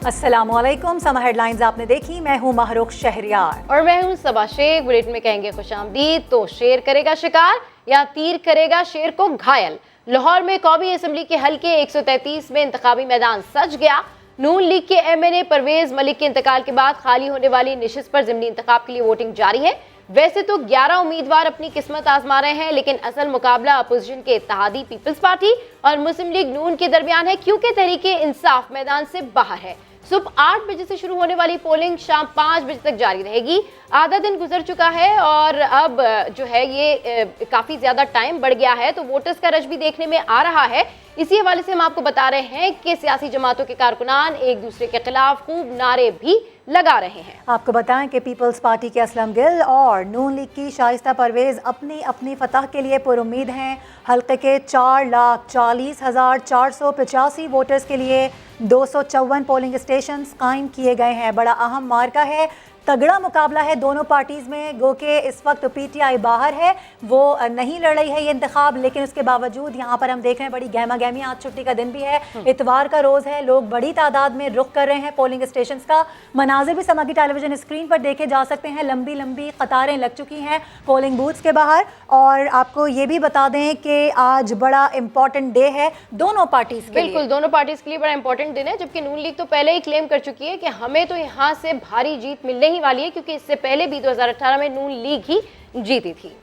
अस्सलामुअलैकुम। समा हेडलाइंस आपने देखी, मैं हूँ महरुख शहरियार और मैं हूँ सबा शेख। बुलेटिन में कहेंगे खुशामदीद। तो शेर करेगा शिकार या तीर करेगा शेर को घायल। लाहौर में कौमी असम्बली के हल्के 133 में इंतखाबी मैदान सज गया। नून लीग के MNA परवेज मलिक के इंतकाल के बाद खाली होने वाली निशिस्त पर ज़िमनी इंतखाब के लिए वोटिंग जारी है। वैसे तो 11 उम्मीदवार अपनी किस्मत आजमा रहे हैं, लेकिन असल मुकाबला अपोजिशन के इत्तेहादी पीपल्स पार्टी और मुस्लिम लीग नून के दरमियान है, क्योंकि तहरीके इंसाफ मैदान से बाहर है। सुबह 8 बजे से शुरू होने वाली पोलिंग शाम 5 बजे तक जारी रहेगी। आधा दिन गुजर चुका है और अब जो है ये काफ़ी ज़्यादा टाइम बढ़ गया है, तो वोटर्स का रश भी देखने में आ रहा है। इसी हवाले से हम आपको बता रहे हैं कि सियासी जमातों के कारकुनान एक दूसरे के खिलाफ खूब नारे भी लगा रहे हैं। आपको बताएं कि पीपल्स पार्टी के असलम गिल और नून लीग की शाइस्ता परवेज अपनी अपनी फतह के लिए पुरुम्मीद हैं। हल्के के 4,40,485 वोटर्स के लिए 254 पोलिंग स्टेशन कायम किए गए हैं। बड़ा अहम मार्का है, तगड़ा मुकाबला है दोनों पार्टीज़ में। गो के इस वक्त PTI बाहर है, वो नहीं लड़ रही है ये इंतखाब, लेकिन उसके बावजूद यहाँ पर हम देख रहे हैं बड़ी गहमा गहमी। आज छुट्टी का दिन भी है, इतवार का रोज़ है, लोग बड़ी तादाद में रुख कर रहे हैं पोलिंग स्टेशन का। मनाजिर भी समा की टेलीविजन स्क्रीन पर देखे जा सकते हैं। लंबी लंबी कतारें लग चुकी हैं पोलिंग बूथ्स के बाहर। और आपको ये भी बता दें कि आज बड़ा इंपॉर्टेंट डे है दोनों पार्टीज़ के लिए। बिल्कुल, दोनों पार्टीज के लिए बड़ा इंपॉर्टेंट दिन है, जबकि नून लीग तो पहले ही क्लेम कर चुकी है कि हमें तो यहाँ से भारी जीत मिलने ही वाली है, क्योंकि इससे पहले भी 2018 में नून लीग ही जीती थी।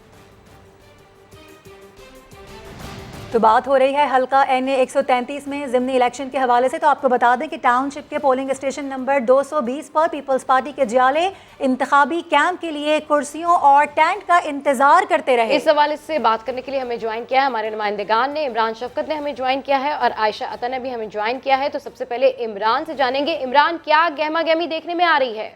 तो बात हो रही है हल्का NA 133 में ज़िमनी इलेक्शन के हवाले से। तो आपको बता दें कि टाउनशिप के पोलिंग स्टेशन नंबर 220 पर पीपल्स पार्टी के जियाले इंतखाबी कैंप के लिए कुर्सियों और टेंट का इंतजार करते रहे। इस हवाले से बात करने के लिए हमें ज्वाइन किया है हमारे नुमाइंदेगान ने। इमरान शफकत ने हमें ज्वाइन किया है और आयशा अता ने भी हमें ज्वाइन किया है। तो सबसे पहले इमरान से जानेंगे। इमरान, क्या गहमा गहमी देखने में आ रही है?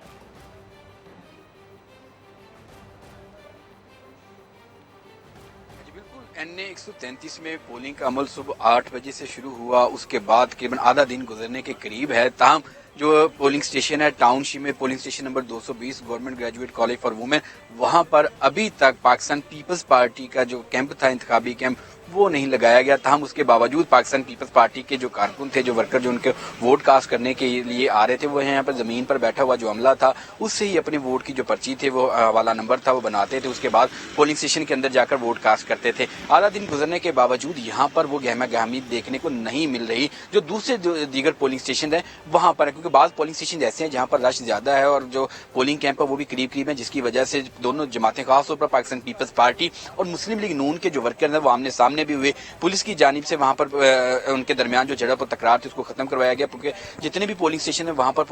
NA 133 में पोलिंग का अमल सुबह 8 बजे से शुरू हुआ, उसके बाद करीबन आधा दिन गुजरने के करीब है। ताहम जो पोलिंग स्टेशन है टाउनशिप में, polling station number 220 government graduate college for women, वहां पर अभी तक पाकिस्तान पीपल्स पार्टी का जो कैंप था, इंतखाबी कैंप, वो नहीं लगाया गया। ताहम उसके बावजूद पाकिस्तान पीपल्स पार्टी के जो कारकुन थे, जो वर्कर जो उनके वोट कास्ट करने के लिए आ रहे थे, वो यहाँ पर जमीन पर बैठा हुआ जो अमला था उससे ही अपने वोट की जो पर्ची थे, वो हवाला नंबर था, वो बनाते थे। उसके बाद पोलिंग स्टेशन के अंदर जाकर वोट कास्ट करते थे। आधा दिन गुजरने के बावजूद यहाँ पर वो गहमा गहमी देखने को नहीं मिल रही जो दूसरे दीगर पोलिंग स्टेशन है वहां पर है, क्योंकि बाज़ पोलिंग स्टेशन ऐसे हैं जहाँ पर रश ज्यादा है और जो पोलिंग कैंप है वो भी करीब करीब है, जिसकी वजह से दोनों जमातें, खासतौर पर पाकिस्तान पीपल्स पार्टी और मुस्लिम लीग नून के जो वर्कर हैं वो आमने सामने भी हुए। पुलिस की जानिब से वहां पर उनके दरमियान जो झड़प और तकरार थी उसको खत्म करवाया गया, क्योंकि जितने भी पोलिंग स्टेशन है वहां पर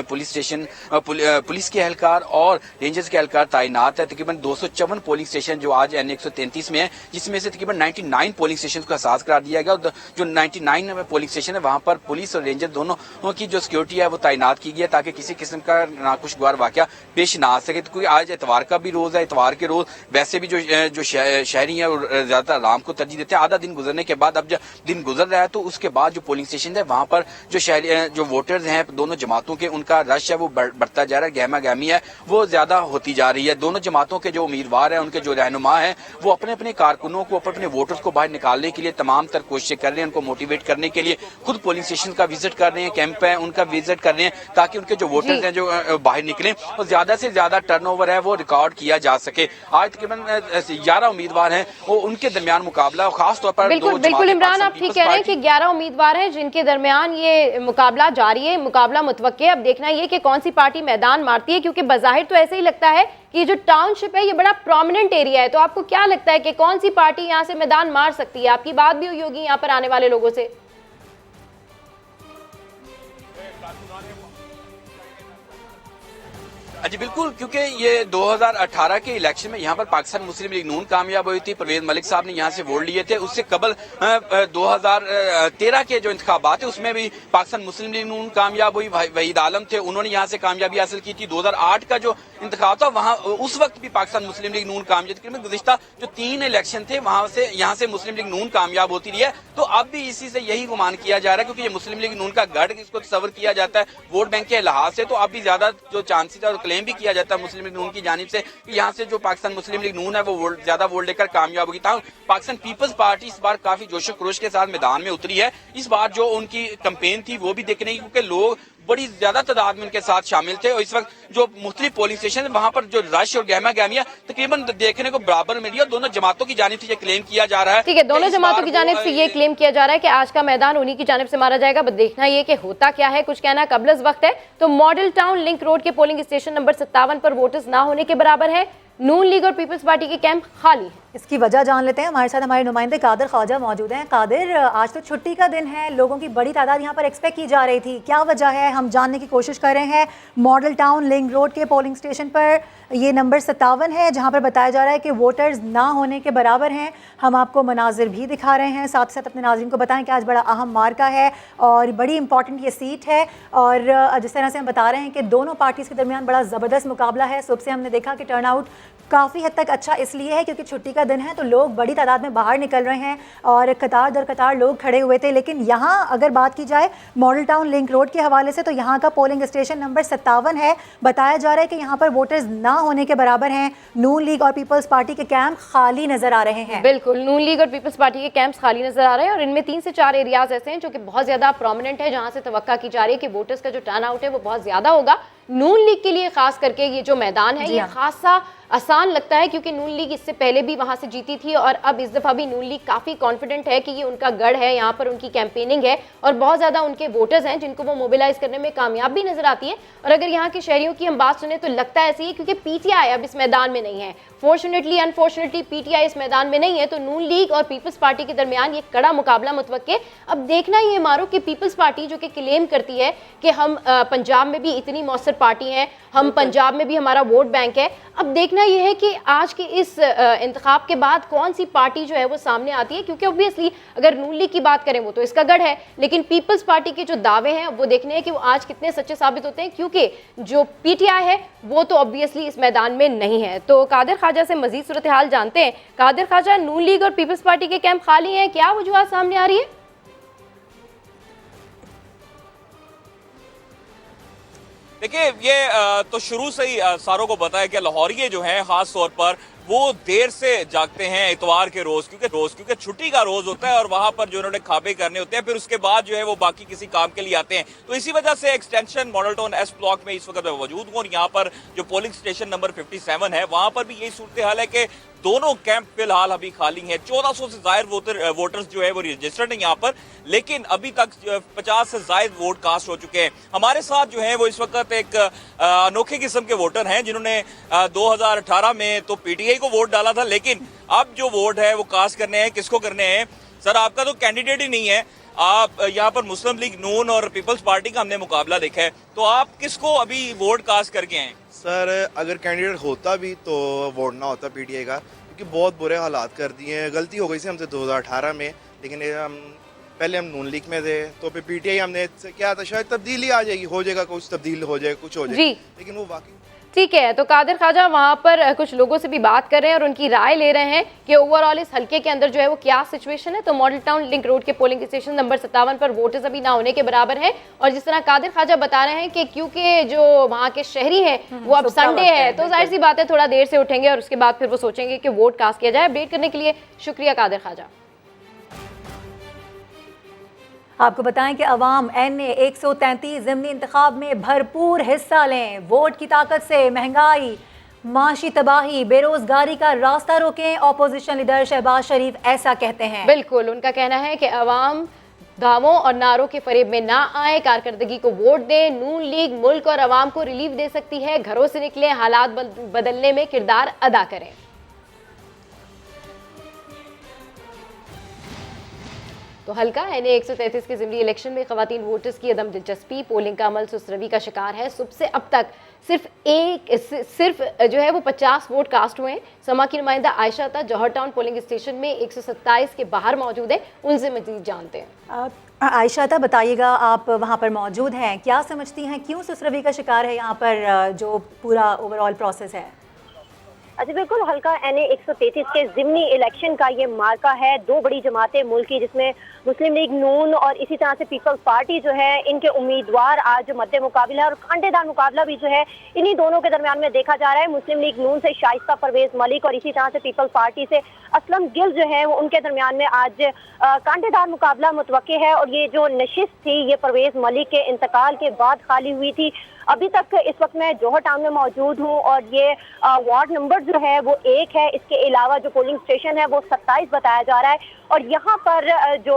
पुलिस के एहलकार और रेंजर्स के एहलकार तैनात है। तकरीबन 254 पोलिंग स्टेशन जो आज NA 133 में है, जिसमें से तकरीबन 99 पोलिंग स्टेशन को एहसास करार दिया गया। जो 99 पोलिंग स्टेशन है वहां पर पुलिस और रेंजर दोनों की जो सिक्योरिटी है वो तैनात की गई है, ताकि किसी किस्म का नाखुशगवार वाकया पेश ना आ सके। तो क्योंकि आज इतवार का भी रोज है, इतवार के रोज वैसे भी जो शहरी है ज्यादा आराम को तरजीह देते हैं। आधा दिन गुजरने के बाद अब जब दिन गुजर रहा है तो उसके बाद जो पोलिंग स्टेशन है वहां पर जो वोटर्स हैं दोनों जमातों के, उनका रश है वो बढ़ता जा रहा है, गहमा गहमी है वो ज्यादा होती जा रही है। दोनों जमातों के जो उम्मीदवार हैं, उनके जो रहनुमा हैं, वो अपने अपने कारकुनों को, अपने वोटर्स को बाहर निकालने के लिए तमाम तर कोशिशें कर रहे हैं, उनको मोटिवेट करने के लिए खुद पोलिंग स्टेशन का विजिट कर रहे हैं, कैंप है उनका विजिट कर रहे हैं, ताकि उनके जो वोटर्स हैं जो बाहर निकले और ज्यादा से ज्यादा टर्नओवर है वो रिकॉर्ड किया जा सके। आज तकरीबन 11 उम्मीदवार हैं, वो उनके दरमियान मुकाबला, खासतौर पर बिल्कुल इमरान, आप ठीक कह रहे हैं कि 11 उम्मीदवार हैं जिनके दरमियान ये मुकाबला जारी है, मुकाबला मुतवक्के है। अब देखना ये कि कौन सी पार्टी मैदान मारती है, क्योंकि बज़ाहिर तो ऐसे ही लगता है कि जो टाउनशिप है ये बड़ा प्रोमिनेंट एरिया है। तो आपको क्या लगता है कि कौन सी पार्टी यहाँ से मैदान मार सकती है? आपकी बात भी हुई होगी यहाँ पर आने वाले लोगों से। जी बिल्कुल, क्योंकि ये 2018 के इलेक्शन में यहाँ पर पाकिस्तान मुस्लिम लीग नून कामयाब हुई थी। परवेज मलिक साहब ने यहाँ से वोट लिए थे। उससे कबल 2013 के जो इंतखाबात है उसमें भी पाकिस्तान मुस्लिम लीग नून कामयाब हुई, वहीद आलम थे, उन्होंने यहाँ से कामयाबी हासिल की थी। 2008 का जो इंतखाब था वहाँ उस वक्त भी पाकिस्तान मुस्लिम लीग नून कामयाब थी। गुज़िश्ता जो 3 इलेक्शन थे वहां से यहाँ से मुस्लिम लीग नून कामयाब होती रही है। तो अब भी इसी से यही गुमान किया जा रहा है, क्योंकि ये मुस्लिम लीग नून का गढ़ इसको तस्वर किया जाता है वोट बैंक के लिहाज से। तो अब भी ज्यादा जो चांसेस है और क्लेम भी किया जाता है मुस्लिम लीग नून की जानिब से कि यहाँ से जो पाकिस्तान मुस्लिम लीग नून है वो ज्यादा वोट लेकर कामयाब होगी। पाकिस्तान पीपल्स पार्टी इस बार काफी जोशो खरोश के साथ मैदान में उतरी है। इस बार जो उनकी कैंपेन थी वो भी देखने की, क्योंकि लोग बड़ी ज्यादा तादाद में उनके साथ शामिल थे और इस वक्त जो मुख्तलिफ पोलिंग स्टेशन है वहां पर जो रश और गहमा गहमिया तकरीबन देखने को बराबर मिली है। दोनों जमातों की जानिब से ये क्लेम किया जा रहा है। ठीक है, दोनों जमातों की जानिब से ये क्लेम किया जा रहा है कि आज का मैदान उन्हीं की जानिब से मारा जाएगा। बस देखना ये कि होता क्या है, कुछ कहना कबल वक्त है। तो मॉडल टाउन लिंक रोड के पोलिंग स्टेशन नंबर 57 पर वोटर्स ना होने के बराबर है। नून लीग और पीपल्स पार्टी के कैंप खाली है। इसकी वजह जान लेते हैं। हमारे साथ हमारे नुमाइंदे कादिर ख्वाजा मौजूद हैं। कादिर, आज तो छुट्टी का दिन है, लोगों की बड़ी तादाद यहाँ पर एक्सपेक्ट की जा रही थी, क्या वजह है? हम जानने की कोशिश कर रहे हैं। मॉडल टाउन लिंक रोड के पोलिंग स्टेशन पर ये नंबर 57 है, जहाँ पर बताया जा रहा है कि वोटर्स ना होने के बराबर हैं। हम आपको मनाजिर भी दिखा रहे हैं, साथ साथ अपने नाज़रीन को बताएं कि आज बड़ा अहम मार्का है और बड़ी इंपॉर्टेंट ये सीट है। और जिस तरह से हम बता रहे हैं कि दोनों पार्टीज़ के दरमियान बड़ा ज़बरदस्त मुकाबला है। सुबह से हमने देखा कि टर्नआउट काफ़ी हद तक अच्छा इसलिए है क्योंकि छुट्टी का दिन है, तो लोग बड़ी तादाद में बाहर निकल रहे हैं और कतार दर कतार लोग खड़े हुए थे। लेकिन यहाँ अगर बात की जाए मॉडल टाउन लिंक रोड के हवाले से, तो यहाँ का पोलिंग स्टेशन नंबर 57 है। बताया जा रहा है कि यहाँ पर वोटर्स ना होने के बराबर हैं। नून लीग और पीपल्स पार्टी के कैंप खाली नजर आ रहे हैं। बिल्कुल, नून लीग और पीपल्स पार्टी के कैंप्स खाली नजर आ रहे हैं और इनमें 3 से 4 एरियाज ऐसे हैं जो कि बहुत ज्यादा प्रोमिनेंट है, जहां से तवक्का की जा रही है कि वोटर्स का जो टर्न आउट है वो बहुत ज्यादा होगा। नून लीग के लिए खास करके ये जो मैदान है ये खासा आसान लगता है क्योंकि नून लीग इससे पहले भी वहां से जीती थी और अब इस दफा भी नून लीग काफी कॉन्फिडेंट है कि ये उनका गढ़ है, यहाँ पर उनकी कैंपेनिंग है और बहुत ज्यादा उनके वोटर्स हैं जिनको वो मोबिलाइज करने में कामयाब भी नजर आती है। और अगर यहाँ के शहरियों की हम बात सुने तो लगता है ऐसे ही क्योंकि पीटीआई अब इस मैदान में नहीं है। फॉर्चुनेटली अनफॉर्चुनेटली पीटीआई इस मैदान में नहीं है, तो नून लीग और पीपल्स पार्टी के दरमियान ये कड़ा मुकाबला मुतवक्के। अब देखना ये मारो कि पीपल्स पार्टी जो कि क्लेम करती है कि हम पंजाब में भी इतनी मौसर पार्टी हैं, हम पंजाब में भी हमारा वोट बैंक है, अब देखना यह है कि आज के इस इंतखाब के बाद कौन सी पार्टी जो है वो सामने आती है। क्योंकि ऑब्वियसली अगर नून लीग की बात करें वो तो इसका गढ़ है, लेकिन पीपल्स पार्टी के जो दावे हैं वो देखने हैं कि वो आज कितने सच्चे साबित होते हैं, क्योंकि जो पीटीआई है वो तो ऑब्वियसली इस मैदान में नहीं है। तो कादिर ख्वाजा से मजीद सूरत हाल जानते हैं। कादिर ख्वाजा, नून लीग और पीपल्स पार्टी के कैंप खाली हैं, क्या वजूहत सामने आ रही है? देखिए, ये तो शुरू से ही सारों को पता है कि लाहौरिये जो हैं खास तौर पर वो देर से जागते हैं इतवार के रोज, क्योंकि छुट्टी का रोज होता है और वहां पर जो उन्होंने खाबे करने होते हैं, फिर उसके बाद जो है वो बाकी किसी काम के लिए आते हैं। तो इसी वजह से extension model town S block में इस वक्त मैं मौजूद हूँ और यहाँ पर जो पोलिंग स्टेशन नंबर 57 है वहां पर भी यही सूरत हाल है कि दोनों कैंप फिलहाल अभी खाली हैं। 1400 से ज्यादा वोटर्स जो है वो रजिस्टर्ड हैं यहाँ पर, लेकिन अभी तक 50 से ज्यादा वोट कास्ट हो चुके हैं। हमारे साथ जो है वो इस वक्त एक अनोखे किस्म के वोटर हैं जिन्होंने 2018 में तो पीटीआई को वोट डाला था, लेकिन अब जो वोट है वो कास्ट करने हैं। किसको करने हैं? सर, आपका तो कैंडिडेट ही नहीं है, आप यहाँ पर मुस्लिम लीग नून और पीपल्स पार्टी का हमने मुकाबला देखा है, तो आप किसको अभी वोट कास्ट करके हैं? सर, अगर कैंडिडेट होता भी तो वोट ना होता पीटीआई का, क्योंकि बहुत बुरे हालात कर दिए हैं। गलती हो गई थी हमसे 2018 में, लेकिन पहले हम नून लीग में थे तो फिर पीटीआई हमने क्या था, शायद तब्दीली आ जाएगी, हो जाएगा, कुछ तब्दील हो जाए, कुछ हो जाए, लेकिन वो वाकई ठीक है। तो कादिर ख्वाजा वहां पर कुछ लोगों से भी बात कर रहे हैं और उनकी राय ले रहे हैं कि ओवरऑल इस हल्के के अंदर जो है वो क्या सिचुएशन है। तो मॉडल टाउन लिंक रोड के पोलिंग स्टेशन नंबर 57 पर वोटर्स अभी ना होने के बराबर हैं और जिस तरह कादिर ख्वाजा बता रहे हैं कि क्योंकि जो वहां के शहरी हैं वो अब संडे है, तो जाहिर सी बात है थोड़ा देर से उठेंगे और उसके बाद फिर वो सोचेंगे कि वोट कास्ट किया जाए। अपडेट करने के लिए शुक्रिया कादिर ख्वाजा। आपको बताएं कि अवाम NA 133 ज़िमनी इंतखाब में भरपूर हिस्सा लें, वोट की ताकत से महंगाई, माशी तबाही, बेरोजगारी का रास्ता रोकें। अपोजिशन लीडर शहबाज शरीफ ऐसा कहते हैं। बिल्कुल, उनका कहना है कि अवाम दावों और नारों के फरेब में ना आए, कारकर्दगी को वोट दें। नून लीग मुल्क और अवाम को रिलीफ दे सकती है, घरों से निकलें, हालात बदलने में किरदार अदा करें। तो हल्का NA 133 के ज़िमनी इलेक्शन में ख़वातीन वोटर्स की अदम दिलचस्पी, पोलिंग का अमल सुस्रवी का शिकार है। सुबह से अब तक सिर्फ जो है वो 50 वोट कास्ट हुए हैं। समा की नुमाइंदा आयशा था जौहर टाउन पोलिंग स्टेशन में 127 के बाहर मौजूद है, उनसे मजीद जानते हैं। आयशा था, बताइएगा, आप वहाँ पर मौजूद हैं, क्या समझती हैं क्यों सुस्रवी का शिकार है यहाँ पर जो पूरा ओवरऑल प्रोसेस है? अच्छा बिल्कुल, हल्का NA 133 के ज़िमनी इलेक्शन का ये मार्का है। दो बड़ी जमातें मुल्क की, जिसमें मुस्लिम लीग नून और इसी तरह से पीपल्स पार्टी जो है, इनके उम्मीदवार आज मद्दे मुकाबला है और कांटेदार मुकाबला भी जो है इन्हीं दोनों के दरमियान में देखा जा रहा है। मुस्लिम लीग नून से शाइस्ता परवेज मलिक और इसी तरह से पीपल्स पार्टी से असलम गिल जो है, वो उनके दरमियान में आज कांटेदार मुकाबला मुतवक्के है। और ये जो नशिस्त थी, ये परवेज मलिक के इंतकाल के बाद खाली हुई थी। अभी तक इस वक्त मैं जौहर टाउन में मौजूद हूँ और ये वार्ड नंबर जो है वो 1 है। इसके अलावा जो पोलिंग स्टेशन है वो 27 बताया जा रहा है। और यहाँ पर जो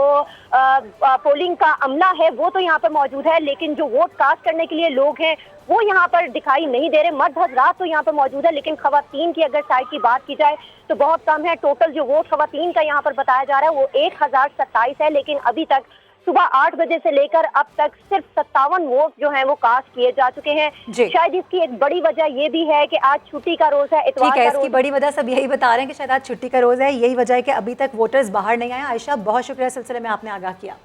पोलिंग का अमला है वो तो यहाँ पर मौजूद है, लेकिन जो वोट कास्ट करने के लिए लोग हैं वो यहाँ पर दिखाई नहीं दे रहे। मर्द हजरात तो यहाँ पर मौजूद है, लेकिन खवातीन की अगर साइड की बात की जाए तो बहुत कम है। टोटल जो वोट खवातीन का यहाँ पर बताया जा रहा है वो 1027 है, लेकिन अभी तक सुबह 8 बजे से लेकर अब तक सिर्फ 57 वोट जो हैं वो कास्ट किए जा चुके हैं। शायद इसकी एक बड़ी वजह ये भी है कि आज छुट्टी का रोज है, इतवार का रोज। इसकी बड़ी वजह सब यही बता रहे हैं कि शायद आज छुट्टी का रोज है, यही वजह है कि अभी तक वोटर्स बाहर नहीं आए। आयशा, बहुत शुक्रिया, सिलसिले में आपने आगाह किया।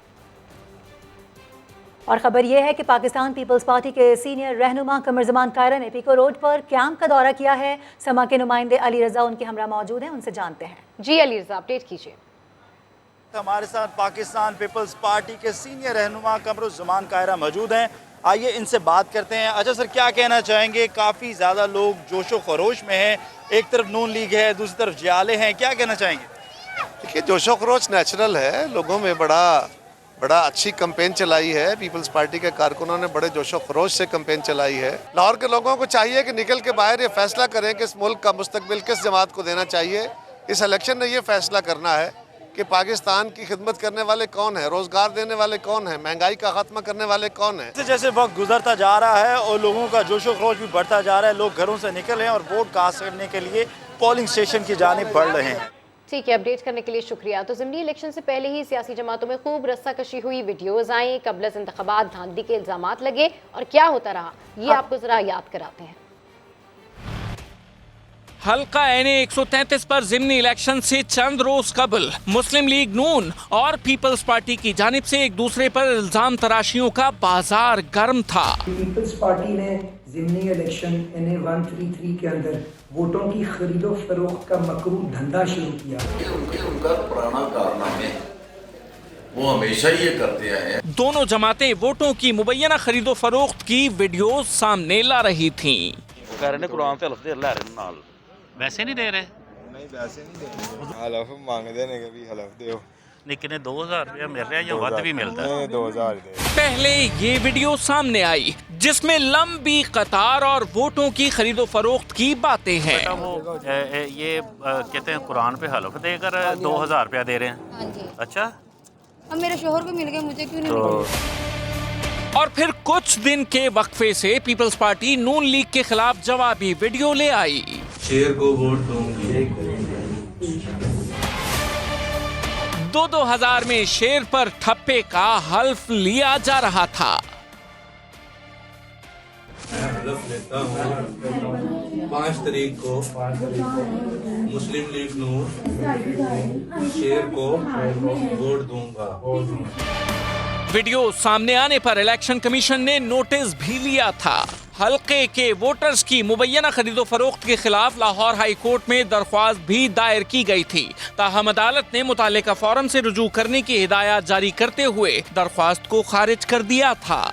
और खबर यह है कि पाकिस्तान पीपल्स पार्टी के सीनियर रहनुमा कमर जमान कायरा ने पीको रोड पर कैंप का दौरा किया है। समा के नुमाइंदे अली रजा उनके हमरा मौजूद हैं, उनसे जानते हैं। जी अली रजा, अपडेट कीजिए। हमारे साथ पाकिस्तान पीपल्स पार्टी के सीनियर रहनुमा कमरुज़्ज़मान कायरा मौजूद हैं, आइए इनसे बात करते हैं। अच्छा सर, क्या कहना चाहेंगे? काफ़ी ज़्यादा लोग जोशो खरोश में हैं, एक तरफ नून लीग है, दूसरी तरफ जियाले हैं, क्या कहना चाहेंगे? देखिए, जोशो खरोश नेचुरल है, लोगों में बड़ा अच्छी कैंपेन चलाई है। पीपल्स पार्टी के कारकुनों ने बड़े जोशो खरोश से कैंपेन चलाई है। लाहौर के लोगों को चाहिए कि निकल के बाहर ये फैसला करें कि इस मुल्क का मुस्तकबिल किस जमात को देना चाहिए। इस इलेक्शन में ये फैसला करना है कि पाकिस्तान की खिदमत करने वाले कौन है, रोजगार देने वाले कौन है, महंगाई का खात्मा करने वाले कौन है। जैसे वक्त गुजरता जा रहा है और लोगों का जोशो खरोश भी बढ़ता जा रहा है, लोग घरों से निकल रहे हैं और वोट कास्ट करने के लिए पोलिंग स्टेशन की जानिब बढ़ रहे हैं। ठीक है, अपडेट करने के लिए शुक्रिया। तो ज़िमनी इलेक्शन से पहले ही सियासी जमातों में खूब रस्साकशी हुई, वीडियोज़ आई, कबलस इंतखाबात धांधली के इल्ज़ामात लगे और क्या होता रहा ये आपको ज़रा याद कराते हैं। हल्का NA 133 पर ज़िमनी इलेक्शन से चंद रोज कबल मुस्लिम लीग नून और पीपल्स पार्टी की जानिब से एक दूसरे पर इल्जाम तराशियों का बाजार गर्म था। पीपल्स पार्टी ने ज़िमनी इलेक्शन NA 133 के अंदर वोटों की खरीदो फरोख्त का मकरू धंधा शुरू किया। उनका पुराना कारनामा है, वो हमेशा ये करते आए हैं। दोनों जमातें वोटों की मुबैना खरीदो फरोख्त की वीडियो सामने ला रही थी। वैसे नहीं दे रहे? नहीं, वैसे नहीं दे रहे, हलफ मांगते ने कभी हलफ दो, लेकिन 2000 रुपया मिल रहा है या वध भी मिलता है? 2000 दे। पहले ये वीडियो सामने आई जिसमें लंबी कतार और वोटों की खरीदो फरोख्त की बातें हैं। वो ये कहते हैं कुरान पे हलफ देकर 2000 रुपया दे रहे हैं। हाँ जी। अच्छा, अब मेरे शोहर को मिल गया, मुझे क्यों नहीं मिला? और फिर कुछ दिन के वक्फे से पीपल्स पार्टी नून लीग के खिलाफ जवाबी वीडियो ले आई। शेर को वोट दूंगी। 2000 में शेर पर ठप्पे का हल्फ लिया जा रहा था। मैं हलफ लेता हूँ 5 तारीख को मुस्लिम लीग नून शेर को वोट दूंगा। वीडियो सामने आने पर इलेक्शन कमीशन ने नोटिस भी लिया था। हल्के के वोटर्स की मुबैना खरीदो फरोख्त के खिलाफ लाहौर हाई कोर्ट में दरख्वास्त भी दायर की गई थी। ताहम अदालत ने मुतालिका फॉरम से रुजू करने की हिदायत जारी करते हुए दरख्वास्त को खारिज कर दिया था।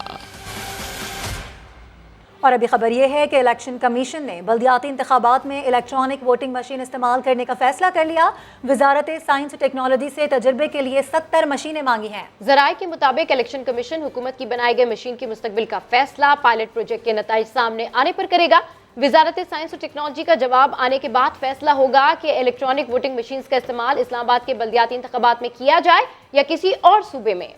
और अभी खबर यह है कि इलेक्शन कमीशन ने बल्दियाती इंतखाबात में इलेक्ट्रॉनिक वोटिंग मशीन इस्तेमाल करने का फैसला कर लिया। वजारत साइंस और टेक्नोलॉजी से तजर्बे के लिए 70 मशीनें मांगी हैं। जराये के मुताबिक इलेक्शन कमीशन हुकूमत की बनाई गई मशीन की मुस्तकबिल का फैसला पायलट प्रोजेक्ट के नताइज सामने आने पर करेगा। वजारत साइंस और टेक्नोलॉजी का जवाब आने के बाद फैसला होगा कि इलेक्ट्रॉनिक वोटिंग मशीन का इस्तेमाल इस्लामाबाद के बल्दियाती इंतखाबात में किया जाए या किसी और सूबे में।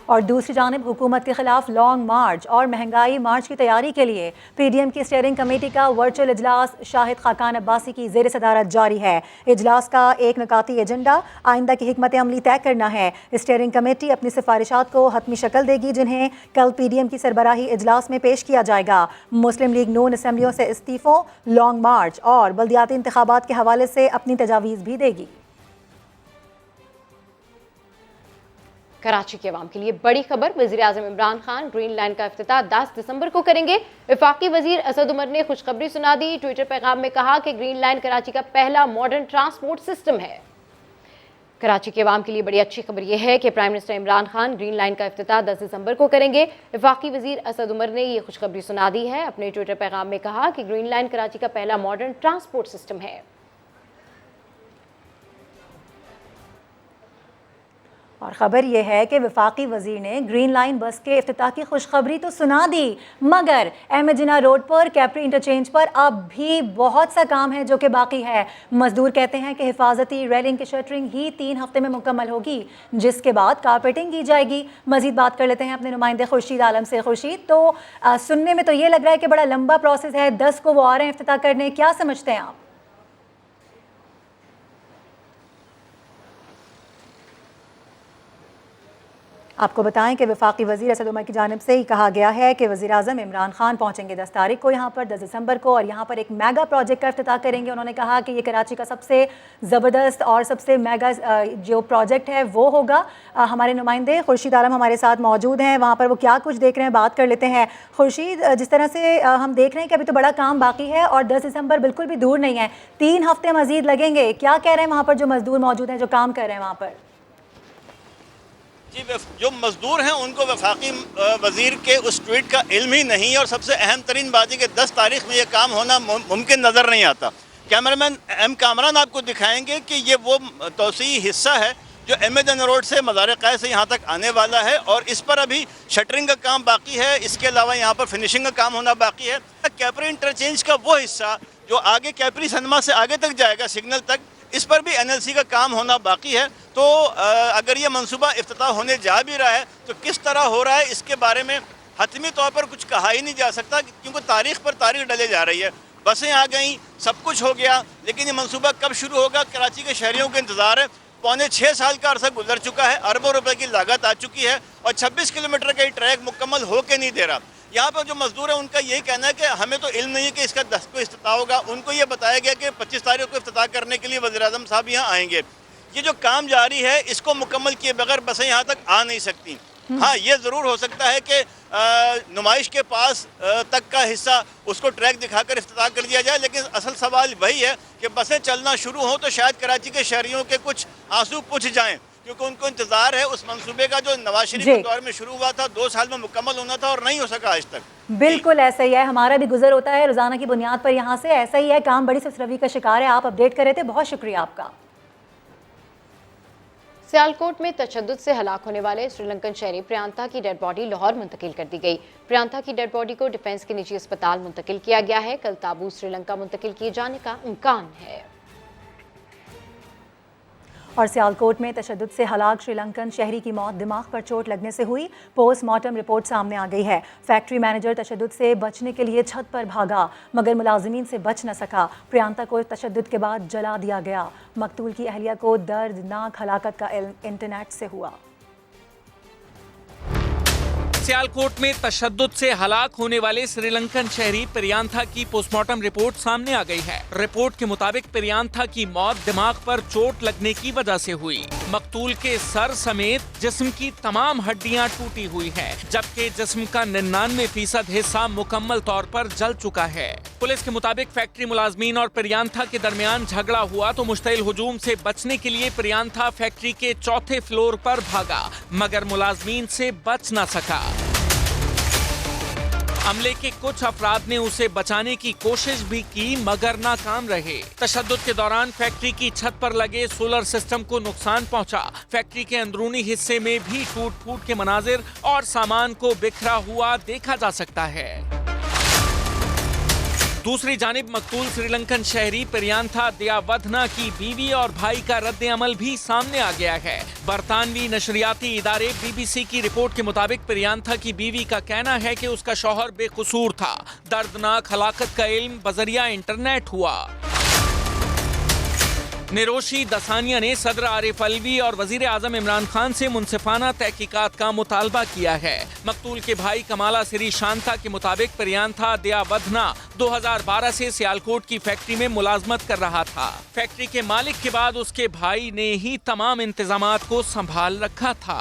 और दूसरी जानिब हुकूमत के खिलाफ लॉन्ग मार्च और महंगाई मार्च की तैयारी के लिए PDM की स्टीयरिंग कमेटी का वर्चुअल इजलास शाहिद खाकान अब्बासी की ज़ेर सदारत जारी है। इजलास का एक निकाती एजेंडा आइंदा की हिकमत अमली तय करना है। स्टीयरिंग कमेटी अपनी सिफारिशात को हतमी शक्ल देगी, जिन्हें कल PDM की सरबराही इजलास में पेश किया जाएगा। मुस्लिम लीग नून असम्बलियों से इस्तीफ़ों, लॉन्ग मार्च और बल्दियाती इंतखाबात के हवाले से अपनी तजावीज़ भी देगी। कराची के अवाम के लिए बड़ी खबर, वज़ीर-ए-आज़म इमरान खान ग्रीन लाइन का इफ्तिताह 10 दिसंबर को करेंगे। वफाकी वजीर असद उमर ने खुशखबरी सुना दी। ट्विटर पैगाम में कहा कि ग्रीन लाइन कराची का पहला मॉडर्न ट्रांसपोर्ट सिस्टम है। कराची के अवाम के लिए बड़ी अच्छी खबर यह है कि prime minister Imran Khan green line का इफ्तिताह 10 दिसंबर को करेंगे। वफाकी वजीर असद उमर ने यह खुशखबरी सुना दी है। अपने ट्विटर पैगाम में कहा कि ग्रीन लाइन कराची का पहला मॉडर्न ट्रांसपोर्ट सिस्टम है। और ख़बर यह है कि वफाकी वज़ीर ने ग्रीन लाइन बस के इफ्तिताह की खुशखबरी तो सुना दी, मगर अहमद जिन्ना रोड पर कैप्री इंटरचेंज पर अब भी बहुत सा काम है जो कि बाकी है। मजदूर कहते हैं कि हिफाजती रेलिंग की शटरिंग ही 3 हफ्ते में मुकम्मल होगी, जिसके बाद कारपेटिंग की जाएगी। मजीद बात कर लेते हैं अपने नुमाइंदे खुर्शीद आलम से। खुर्शीद, तो सुनने में तो ये लग रहा है कि बड़ा लंबा प्रोसेस है, 10 को वो आ रहे हैं इफ्तिताह करने, क्या समझते हैं आप? आपको बताएं कि वफाकी वज़ीर असद उमर की जानिब से ही कहा गया है कि वज़ीर-ए-आज़म इमरान खान पहुंचेंगे 10 तारीख को यहाँ पर, 10 दिसंबर को, और यहाँ पर एक मेगा प्रोजेक्ट का इफ्तिताह करेंगे। उन्होंने कहा कि ये कराची का सबसे ज़बरदस्त और सबसे मेगा जो प्रोजेक्ट है वो होगा। हमारे नुमाइंदे खुर्शीद आलम हमारे साथ मौजूद हैं, वहाँ पर वो क्या कुछ देख रहे हैं बात कर लेते हैं। खुर्शीद, जिस तरह से हम देख रहे हैं कि अभी तो बड़ा काम बाकी है और 10 दिसंबर बिल्कुल भी दूर नहीं है, 3 हफ्ते मज़ीद लगेंगे, क्या कह रहे हैं वहाँ पर जो मज़दूर मौजूद हैं जो काम कर रहे हैं वहाँ पर? जी, जो मजदूर हैं उनको वफाकी वजीर के उस ट्वीट का इल्म ही नहीं है, और सबसे अहम तरीन बात है कि 10 तारीख में ये काम होना मुमकिन नज़र नहीं आता। कैमरामैन एम कामरान आपको दिखाएंगे कि ये वो तोसी हिस्सा है जो अहमद जिन्ना रोड से मज़ार क़ायद से यहाँ तक आने वाला है, और इस पर अभी शटरिंग का काम बाकी है। इसके अलावा यहाँ पर फिनिशिंग का काम होना बाकी है। कैपरी इंटरचेंज का वो हिस्सा जो आगे कैपरी सनमा से आगे तक जाएगा सिग्नल तक, इस पर भी NLC का काम होना बाकी है। तो अगर ये मंसूबा इफ्तिताह होने जा भी रहा है तो किस तरह हो रहा है इसके बारे में हतमी तौर पर कुछ कहा ही नहीं जा सकता, क्योंकि तारीख पर तारीख डले जा रही है। बसें आ गई, सब कुछ हो गया, लेकिन ये मंसूबा कब शुरू होगा कराची के शहरियों को इंतज़ार है। पौने 6 साल का अरसा गुजर चुका है, अरबों रुपए की लागत आ चुकी है, और 26 किलोमीटर का ये ट्रैक मुकम्मल हो के नहीं दे रहा। यहाँ पर जो मजदूर है उनका यही कहना है कि हमें तो इल्म नहीं है कि इसका 10 को इफ्तिताह होगा। उनको ये बताया गया कि 25 तारीख को इफ्तिताह करने के लिए वज़ीर-ए-आज़म साहब यहाँ आएंगे। ये जो काम जारी है इसको मुकम्मल किए बगैर बसें यहाँ तक आ नहीं सकती। हाँ, ये ज़रूर हो सकता है कि नुमाइश के पास तक का हिस्सा उसको ट्रैक दिखाकर इफ्तिताह कर दिया जाए, लेकिन असल सवाल वही है कि बसें चलना शुरू हों तो शायद कराची के शहरियों के कुछ आंसू पुछ जाएँ, क्योंकि उनको इंतजार है उस मंसूबे का जो नवाज शरीफ के दौर में शुरू हुआ था, 2 साल में मुकम्मल होना था और नहीं हो सका आज तक। बिल्कुल ऐसा ही है, हमारा भी गुजर होता है रोजाना की बुनियाद पर यहाँ से, ऐसा ही है, काम बड़ी ससरवी का शिकार है। आप अपडेट कर रहे थे, बहुत शुक्रिया आपका। सियालकोट में तशद्दुद से हलाक होने वाले श्रीलंकन शहरी प्रियांता की डेड बॉडी लाहौर मुंतकिल कर दी गई। प्रियांता की डेड बॉडी को डिफेंस के निजी अस्पताल मुंतकिल किया गया है। कल ताबूत श्रीलंका मुंतकिल किए जाने का इम्कान है। और सियालकोट में तशद्दुद से हलाक श्रीलंकन शहरी की मौत दिमाग पर चोट लगने से हुई। पोस्टमार्टम रिपोर्ट सामने आ गई है। फैक्ट्री मैनेजर तशद्दुद से बचने के लिए छत पर भागा, मगर मुलाजिमीन से बच न सका। प्रियांता को तशद्दुद के बाद जला दिया गया। मकतूल की अहलिया को दर्दनाक हलाकत का इल्म इंटरनेट से हुआ। सियालकोट में तशद्दुद से हलाक होने वाले श्रीलंकन शहरी प्रियांता की पोस्टमार्टम रिपोर्ट सामने आ गई है। रिपोर्ट के मुताबिक प्रियांता की मौत दिमाग पर चोट लगने की वजह से हुई। मकतूल के सर समेत जिस्म की तमाम हड्डियां टूटी हुई हैं, जबकि जिस्म का 99% हिस्सा मुकम्मल तौर पर जल चुका है। पुलिस के मुताबिक फैक्ट्री मुलाजमीन और प्रियांता के दरमियान झगड़ा हुआ तो मुश्तइल हुजूम से बचने के लिए प्रियांता फैक्ट्री के 4थे फ्लोर पर भागा, मगर मुलाजमीन से बच न सका। अमले के कुछ अफराद ने उसे बचाने की कोशिश भी की, मगर नाकाम रहे। तशद्दुद के दौरान फैक्ट्री की छत पर लगे सोलर सिस्टम को नुकसान पहुंचा। फैक्ट्री के अंदरूनी हिस्से में भी टूट फूट के मनाजिर और सामान को बिखरा हुआ देखा जा सकता है। दूसरी जानिब मकतूल श्रीलंकन शहरी प्रियांता दयावधना की बीवी और भाई का रद्द अमल भी सामने आ गया है। बरतानवी नशरियाती इदारे BBC की रिपोर्ट के मुताबिक प्रियांता की बीवी का कहना है कि उसका शौहर बेकसूर था। दर्दनाक हलाकत का इल्म बजरिया इंटरनेट हुआ। निरोशी दसानिया ने सदर आरिफ अलवी और वजीर आजम इमरान खान से मुनसिफाना तहकीकात का मुतालबा किया है। मकतूल के भाई कमाला सिरी शांता के मुताबिक प्रियांता दयावधना 2012 से सियालकोट की फैक्ट्री में मुलाजमत कर रहा था। फैक्ट्री के मालिक के बाद उसके भाई ने ही तमाम इंतजामात को संभाल रखा था।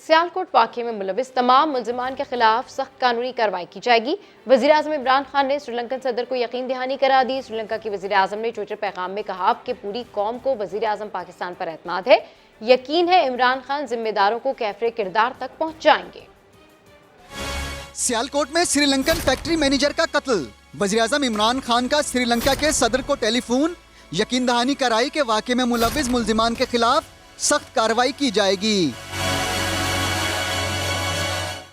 सियालकोट वाक़े में मुलविस तमाम मुल्ज़िमान के खिलाफ सख्त कानूनी कार्रवाई की जाएगी। वज़ीर-ए-आज़म इमरान खान ने श्रीलंकन सदर को यकीन दहानी करा दी। श्रीलंका के वज़ीर-ए-आज़म ने ट्विटर पैगाम में कहा कि पूरी कौम को वज़ीर-ए-आज़म पाकिस्तान पर एतमाद है, यकीन है इमरान खान जिम्मेदारों को कैफरे किरदार तक पहुँचाएंगे। सियालकोट में श्रीलंकन फैक्ट्री मैनेजर का कत्ल, वज़ीर-ए-आज़म इमरान खान का श्रीलंका के सदर को टेलीफोन, यकीन दहानी कराई के वाक़े में मुलविस मुल्ज़िमान के खिलाफ सख्त कार्रवाई की जाएगी।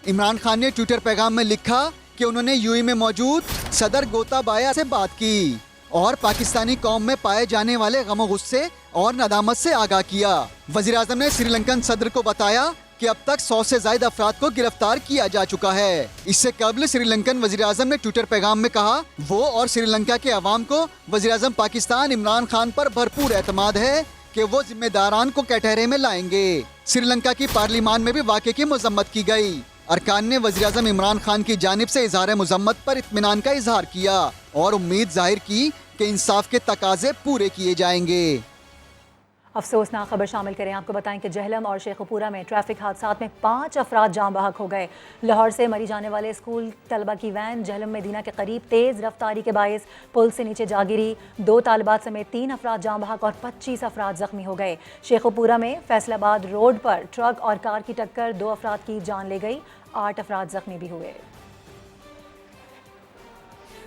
इमरान खान ने ट्विटर पैगाम में लिखा कि उन्होंने यूएई में मौजूद सदर गोताबाया से बात की और पाकिस्तानी कौम में पाए जाने वाले गम गुस्से और नदामत से आगाह किया। वज़ीर-ए-आज़म ने श्रीलंकन सदर को बताया कि अब तक 100 से ज्यादा अफराद को गिरफ्तार किया जा चुका है। इससे कबल श्रीलंकन वज़ीर-ए-आज़म ने ट्विटर पैगाम में कहा वो और श्रीलंका के अवाम को वज़ीर-ए-आज़म पाकिस्तान इमरान खान पर भरपूर एतमाद है कि वो जिम्मेदारान को कटहरे में लाएंगे। श्रीलंका की पार्लियामान में भी वाक़े की मजम्मत की गई। अरकान ने वज़ीर-ए-आज़म इमरान खान की जानिब से इज़हार मुज़म्मत पर इत्मीनान का इजहार किया और उम्मीद जाहिर की कि इंसाफ के तकाजे पूरे किए जाएंगे। अफसोसनाक खबर शामिल करें, आपको बताएं कि जहलम और शेखुपुरा में ट्रैफिक हादसात में 5 अफराद जान बहक हो गए। लाहौर से मरी जाने वाले स्कूल तलबा की वैन जहलम मदीना के करीब तेज़ रफ्तारी के बायस पुल से नीचे जा गिरी। 2 तालिबात समेत 3 अफराद जान बहक और 25 अफराद जख्मी हो गए। शेखुपुरा में फैसलाबाद रोड पर ट्रक और कार की टक्कर 2 अफराद की जान ले गई, 8 अफराद जख्मी भी हुए।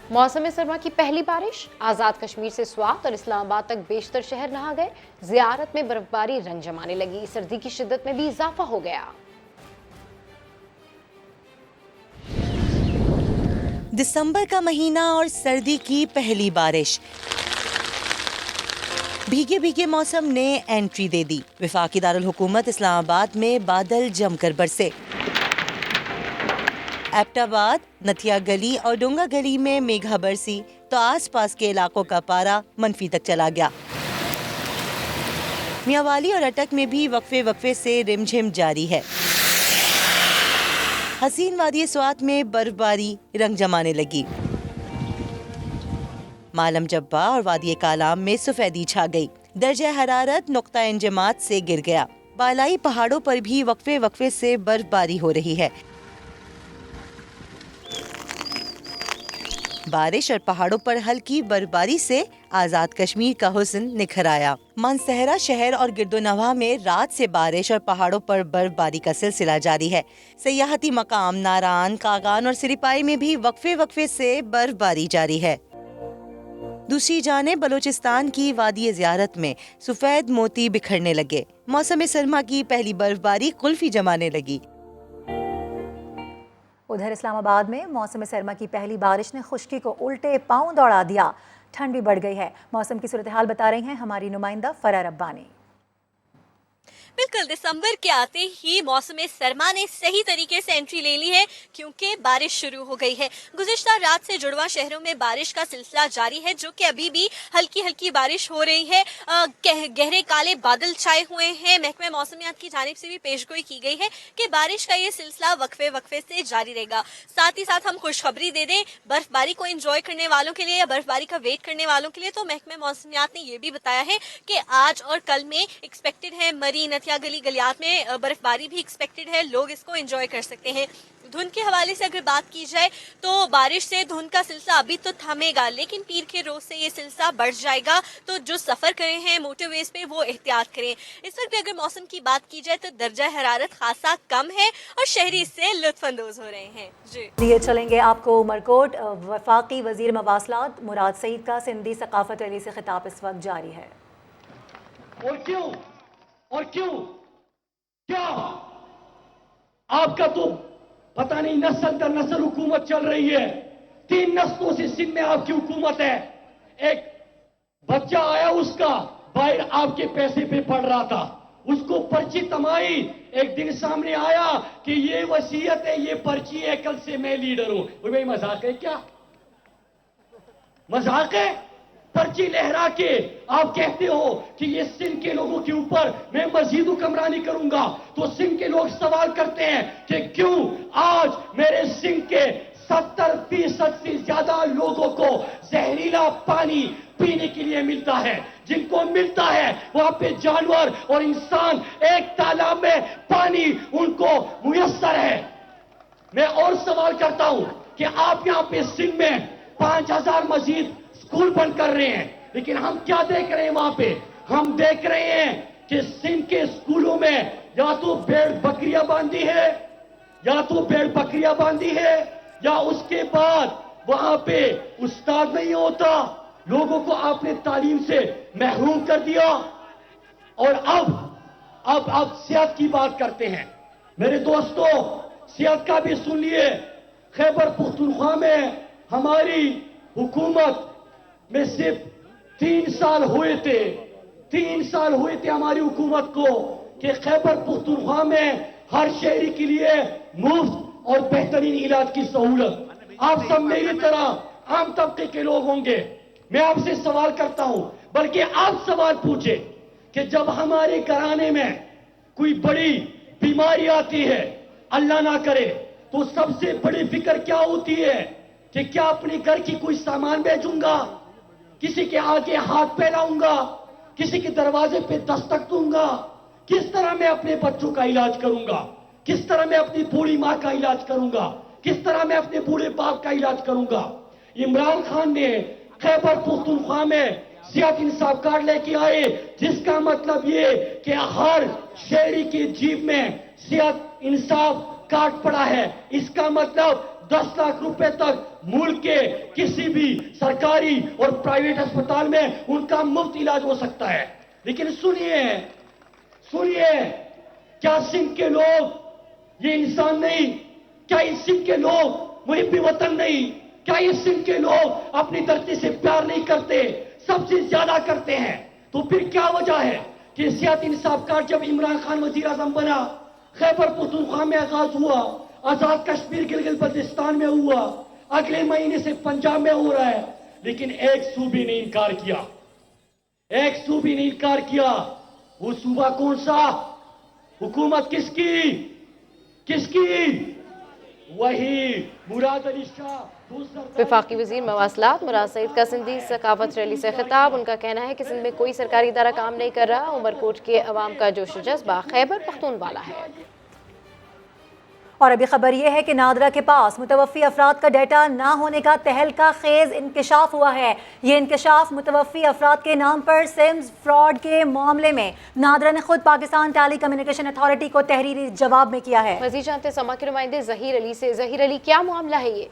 मौसम सरमा की पहली बारिश, आज़ाद कश्मीर से स्वात और इस्लामाबाद तक बेशतर शहर नहा गए। ज़ियारत में बर्फबारी रंग जमाने लगी, सर्दी की शिद्दत में भी इजाफा हो गया। दिसंबर का महीना और सर्दी की पहली बारिश, भीगे भीगे मौसम ने एंट्री दे दी। वफाकी दारुल हुकूमत इस्लामाबाद में बादल जमकर बरसे। एबटाबाद, नथिया गली और डोंगा गली में मेघा बरसी तो आसपास के इलाकों का पारा मनफी तक चला गया। मियावाली और अटक में भी वक्फे वक्फे से रिमझिम जारी है। हसीन वादी स्वात में बर्फबारी रंग जमाने लगी। मालम जब्बा और वादी कालाम में सफेदी छा गई। दर्जा हरारत नुक्ता इंजमात से गिर गया। बालाई पहाड़ों पर भी वक्फे वक्फे से बर्फबारी हो रही है। बारिश और पहाड़ों पर हल्की बर्फबारी से आज़ाद कश्मीर का हुस्न निखर आया। मानसहरा शहर और गिरदोनवा में रात से बारिश और पहाड़ों पर बर्फबारी का सिलसिला जारी है। सयाहती मकाम नारान, कागान और सिरिपाई में भी वक्फे वक्फे से बर्फबारी जारी है। दूसरी जानिब बलूचिस्तान की वादी ज़ियारत में सफेद मोती बिखरने लगे। मौसम सरमा की पहली बर्फबारी कुल्फी जमाने लगी। उधर इस्लामाबाद में मौसम सरमा की पहली बारिश ने खुश्की को उल्टे पांव दौड़ा दिया। ठंड भी बढ़ गई है। मौसम की सूरत हाल बता रही हैं हमारी नुमाइंदा फरा रब्बानी। बिल्कुल, दिसंबर के आते ही मौसम सरमा ने सही तरीके से एंट्री ले ली है क्योंकि बारिश शुरू हो गई है। गुज़िश्ता रात से जुड़वा शहरों में बारिश का सिलसिला जारी है, जो कि अभी भी हल्की हल्की बारिश हो रही है। गहरे काले बादल छाए हुए हैं। महकमे मौसमियात की जानिब से भी पेशगोई की गई है कि बारिश का ये सिलसिला वक्फे वक्फे से जारी रहेगा। साथ ही साथ हम खुशखबरी दे दें बर्फबारी को एंजॉय करने वालों के लिए या बर्फबारी का वेट करने वालों के लिए, तो महकमे मौसमियात ने ये भी बताया है कि आज और कल में एक्सपेक्टेड है मरी नथिया गली गलियात में बर्फबारी भी एक्सपेक्टेड है। लोग इसको एंजॉय कर सकते हैं। धुंध के हवाले से अगर बात की जाए तो बारिश से धुंध का सिलसिला अभी तो थमेगा, लेकिन पीर के रोज से ये सिलसिला बढ़ जाएगा। तो जो सफर करें हैं मोटरवेज पे वो एहतियात करें। इस वक्त भी अगर मौसम की बात की जाए तो दर्जा हरारत खासा कम है और शहरी इससे लुत्फानंदोज हो रहे हैं। जी ये चलेंगे आपको उमरकोट। वफाकी वजीर मवासलात मुराद सईद का सिंधी सकाफत रैली से खिताब इस वक्त जारी है। और क्यों क्या आपका तो पता नहीं नस्ल दर नस्ल हुकूमत चल रही है। 3 नस्लों से सिंध में आपकी हुकूमत है। एक बच्चा आया, उसका बाहर आपके पैसे पे पड़ रहा था, उसको पर्ची तमाई, एक दिन सामने आया कि ये वसीयत है, ये पर्ची है, कल से मैं लीडर हूं। भाई मजाक है क्या? मजाक है? पर्ची लहरा के आप कहते हो कि ये सिंध के लोगों के ऊपर मैं मजीद हुक्मरानी करूंगा। तो सिंध के लोग सवाल करते हैं कि क्यों आज मेरे सिंध के 70% से ज्यादा लोगों को जहरीला पानी पीने के लिए मिलता है। जिनको मिलता है वहां पे जानवर और इंसान एक तालाब में पानी उनको मुयस्सर है। मैं और सवाल करता हूं कि आप यहां पे सिंध में 5000 मजीद स्कूल बंद कर रहे हैं, लेकिन हम क्या देख रहे हैं वहां पे? हम देख रहे हैं कि सिंध के स्कूलों में या तो भेड़ बकरियां बांधी है, या उसके बाद वहां पे उस्ताद नहीं होता, लोगों को आपने तालीम से महरूम कर दिया। और अब सेहत की बात करते हैं। मेरे दोस्तों, सेहत का भी सुन लिए। खैबर पख्तूनख्वा में हमारी हुकूमत में सिर्फ 3 साल हुए थे हमारी हुकूमत को कि खैबर पख्तूनख्वा में हर शहरी के लिए मुफ्त और बेहतरीन इलाज की सहूलत। आप सब मेरी तरह आम तबके के लोग होंगे। मैं आपसे सवाल करता हूं, बल्कि आप सवाल पूछे कि जब हमारे घराने में कोई बड़ी बीमारी आती है, अल्लाह ना करे, तो सबसे बड़ी फिक्र क्या होती है कि क्या अपने घर की कोई सामान भेजूंगा, किसी के आगे हाथ फैलाऊंगा, किसी के दरवाजे पे दस्तक दूंगा, किस तरह मैं अपने बच्चों का इलाज करूंगा, किस तरह मैं अपनी बूढ़ी मां का इलाज करूंगा, किस तरह मैं अपने बूढ़े बाप का इलाज करूंगा। इमरान खान ने खैबर पख्तूनख्वा में सेहत इंसाफ कार्ड लेके आए, जिसका मतलब ये कि हर शहरी की जीब में सेहत इंसाफ कार्ड पड़ा है। इसका मतलब 10 लाख रुपए तक मुल्क के किसी भी सरकारी और प्राइवेट अस्पताल में उनका मुफ्त इलाज हो सकता है। लेकिन सुनिए, क्या सिंध के लोग ये इंसान नहीं? क्या इस सिंध के लोग मुहिब्बे वतन नहीं? क्या इस सिंध के लोग अपनी धरती से प्यार नहीं करते, सबसे ज्यादा करते हैं? तो फिर क्या वजह है कि सेहत इंसाफ कार्ड जब इमरान खान वजीर आजम बना, खैबर पख्तूनख्वा में आगाज हुआ, आजाद कश्मीर गिलगित बल्तिस्तान में हुआ, अगले महीने से पंजाब में हो रहा है, लेकिन एक सूबे ने इनकार किया। वो सूबा कौन सा? हुकूमत किसकी? वही मुराद अली शाह। वफाकी वजीर मवासलात मुराद सईद का सिंधी सकाफत रैली से खिताब। उनका कहना है कि सिंध में कोई सरकारी इदारा काम नहीं कर रहा। उमरकोट के अवाम का जोश जज्बा खैबर पख्तूनख्वा है। और अभी खबर यह है कि नादरा के पास मुतवफ़ी अफराद का डाटा ना होने का तहलका खेज इंकशाफ हुआ है। ये इंकशाफ मुतवफ़ी अफराद के नाम पर सिम्स फ्रॉड के मामले में नादरा ने खुद पाकिस्तान टेली कम्युनिकेशन अथॉरिटी को तहरीरी जवाब में किया है। मज़ीद जानते समा के नुमाइंदे ज़हीर अली से। ज़हीर अली, क्या मामला है ये?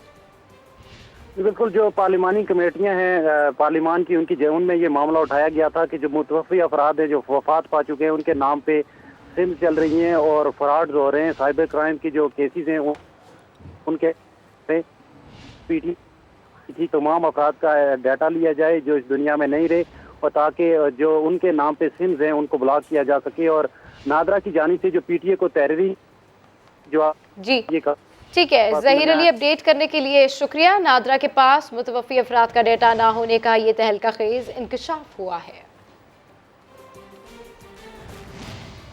बिल्कुल, जो पार्लिमानी कमेटियां हैं पार्लिमान की, उनकी जेवन में ये मामला उठाया गया था कि जो मुतवफ़ी अफराद हैं जो वफात पा चुके हैं, उनके नाम पे सिम चल रही हैं और फ्रॉड हो रहे हैं। साइबर क्राइम की जो केसेस हैं उनके पीटी तमाम अफराद का डाटा लिया जाए जो इस दुनिया में नहीं रहे, और ताकि जो उनके नाम पे सिम्स हैं उनको ब्लॉक किया जा सके। और नादरा की जानिब से जो पीटीए को तहरीरी जो जी ठीक है ज़हीर अली, अपडेट करने के लिए शुक्रिया। नादरा के पास मुतवफ़ी अफराद का डाटा ना होने का ये तहलका खेज इंकशाफ हुआ है।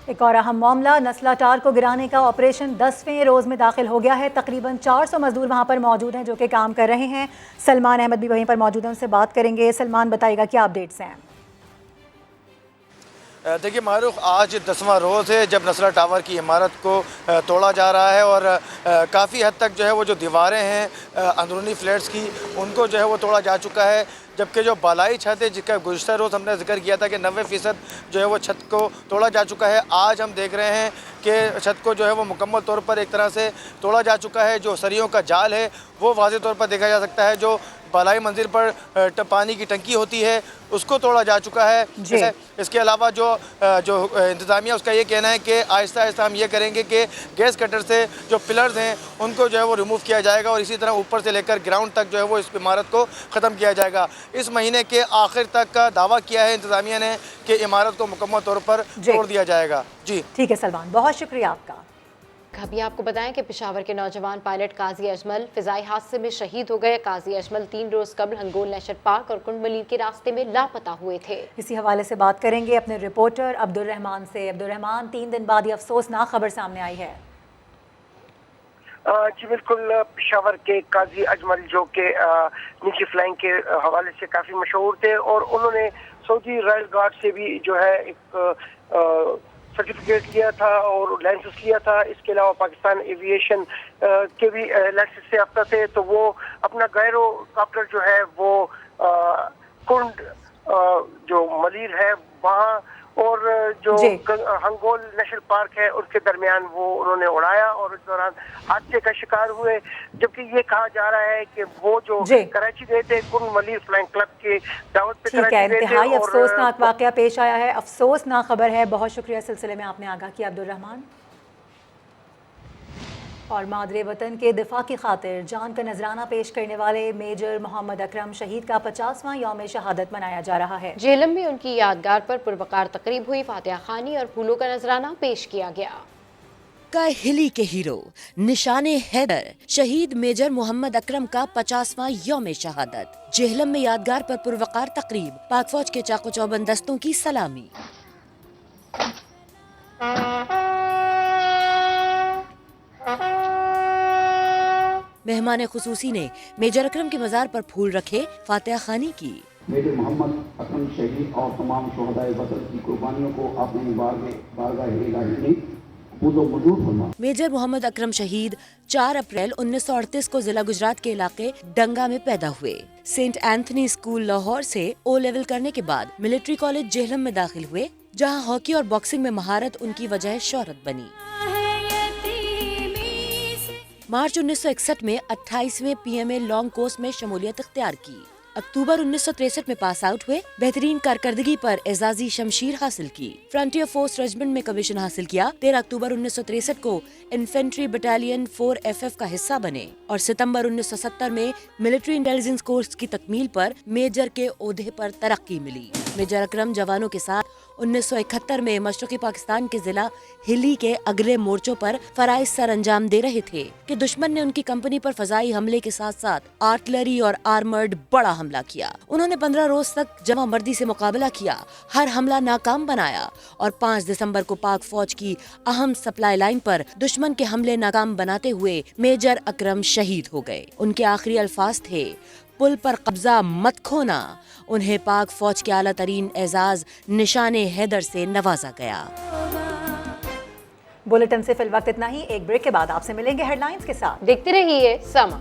एक और अहम मामला, नस्ला टार को गिराने का ऑपरेशन 10वें रोज़ में दाखिल हो गया है। तकरीबन 400 मजदूर वहां पर मौजूद हैं जो कि काम कर रहे हैं। सलमान अहमद भी वहीं पर मौजूद हैं, उनसे बात करेंगे। सलमान, बताइएगा क्या अपडेट्स हैं? देखिए मारूफ, आज 10वां रोज़ है जब नस्ला टावर की इमारत को तोड़ा जा रहा है और काफ़ी हद तक जो है वो जो दीवारें हैं अंदरूनी फ्लैट्स की, उनको जो है वो तोड़ा जा चुका है। जबकि जो बालाई छत है जिसका गुज़श्ता रोज़ हमने जिक्र किया था कि 90% जो है वो छत को तोड़ा जा चुका है, आज हम देख रहे हैं कि छत को जो है वो मुकम्मल तौर पर एक तरह से तोड़ा जा चुका है। जो सरियों का जाल है वो वाज़े तौर पर देखा जा सकता है। जो बालाई मंजिल पर पानी की टंकी होती है उसको तोड़ा जा चुका है। इसके अलावा जो इंतज़ामिया उसका ये कहना है कि आहिस्ता आहिस्ता हम ये करेंगे कि गैस कटर से जो पिलर्स हैं उनको जो है वो रिमूव किया जाएगा और इसी तरह ऊपर से लेकर ग्राउंड तक जो है वो इस इमारत को ख़त्म किया जाएगा। इस महीने के आखिर तक का दावा किया है इंतज़ामिया ने कि इमारत को मुकम्मल तौर पर तोड़ दिया जाएगा। जी ठीक है सलमान, बहुत शुक्रिया आपका। अभी आपको बताएं कि पेशावर के नौजवान पायलट काजी अजमल फिजाई हादसे में शहीद हो गए। काजी अजमल 3 रोज़ कबल हंगोल नेशनल पार्क और कुंड मलीर के रास्ते में लापता हुए थे। इसी हवाले से बात करेंगे अपने रिपोर्टर अब्दुल रहमान से। अब्दुल रहमान, 3 दिन बाद ये अफसोसनाक खबर सामने आई है। जी बिल्कुल, पेशावर के काजी अजमल जो के निजी फ्लाइंग के हवाले से काफ़ी मशहूर थे और उन्होंने सऊदी रॉयल गार्ड से भी जो है एक सर्टिफिकेट लिया था और लाइसेंस लिया था। इसके अलावा पाकिस्तान एविएशन के भी लाइसेंस से हफ्ता थे। तो वो अपना गैरो कॉप्टर जो है वो कुंड जो मलीर है वहाँ और जो हंगोल नेशनल पार्क है उसके दरमियान वो उन्होंने उड़ाया और इस दौरान हादसे का शिकार हुए। जबकि ये कहा जा रहा है कि वो जो कराची गए थे कुंड मलीर फ्लाइंग क्लब के दावत पे ठीक है, इंतहाई अफसोसनाक वाकया पेश आया है, अफसोसनाक खबर है। बहुत शुक्रिया सिलसिले में आपने आगाह किया अब्दुल रहमान। और मादरे वतन के दिफा की खातिर जान का नजराना पेश करने वाले मेजर मोहम्मद अकरम शहीद का 50वां यौम शहादत मनाया जा रहा है। जेहलम में उनकी यादगार पर पुरवकार तकरीब हुई, फातिहा खानी और फूलों का नजराना पेश किया गया। का हिली के हीरो निशाने हैदर शहीद मेजर मोहम्मद अकरम का 50वां यौम शहादत। जेहलम में यादगार पर पुरवकार तकरीब, पाक फौज के चाको चौबंद दस्तों की सलामी। मेहमान खुसूसी ने मेजर अकरम के मजार पर फूल रखे, फातिहा खानी की। मेजर मोहम्मद अकरम शहीद और तमाम शोहदाए वतन की कुर्बानियों को अपनी बारगाह इलाही में मौजूद फरमा। मेजर मोहम्मद अकरम शहीद 4 अप्रैल 1938 को जिला गुजरात के इलाके डंगा में पैदा हुए। सेंट एंथनी स्कूल लाहौर से O लेवल करने के बाद मिलिट्री कॉलेज जेहलम में दाखिल हुए, जहां हॉकी और बॉक्सिंग में महारत उनकी वजह शोहरत बनी। मार्च 1961 में 28वें PMA लॉन्ग कोर्स में शमूलियत इख्तियार की। अक्टूबर 1963 में पास आउट हुए, बेहतरीन कारकर्दगी पर एजाजी शमशीर हासिल की। फ्रंटियर फोर्स रेजिमेंट में कमीशन हासिल किया। 13 अक्टूबर 1963 को इन्फेंट्री बटालियन 4FF का हिस्सा बने और सितंबर 1970 में मिलिट्री इंटेलिजेंस कोर्स की तकमील पर मेजर के ओहदे पर तरक्की मिली। मेजर अकरम जवानों के साथ 1971 में मशरकी पाकिस्तान के जिला हिली के अगले मोर्चों पर फराइज सर अंजाम दे रहे थे कि दुश्मन ने उनकी कंपनी पर फजाई हमले के साथ साथ आर्टिलरी और आर्मर्ड बड़ा हमला किया। उन्होंने 15 रोज तक जमा मर्दी से मुकाबला किया, हर हमला नाकाम बनाया और 5 दिसंबर को पाक फौज की अहम सप्लाई लाइन पर दुश्मन के हमले नाकाम बनाते हुए मेजर अकरम शहीद हो गए। उनके आखिरी अल्फाज थे, पुल पर कब्जा मत खोना। उन्हें पाक फौज के आला तरीन एजाज निशाने हैदर से नवाजा गया। बुलेटिन से फिल वक्त इतना ही। एक ब्रेक के बाद आपसे मिलेंगे हेडलाइंस के साथ। देखते रहिए समा।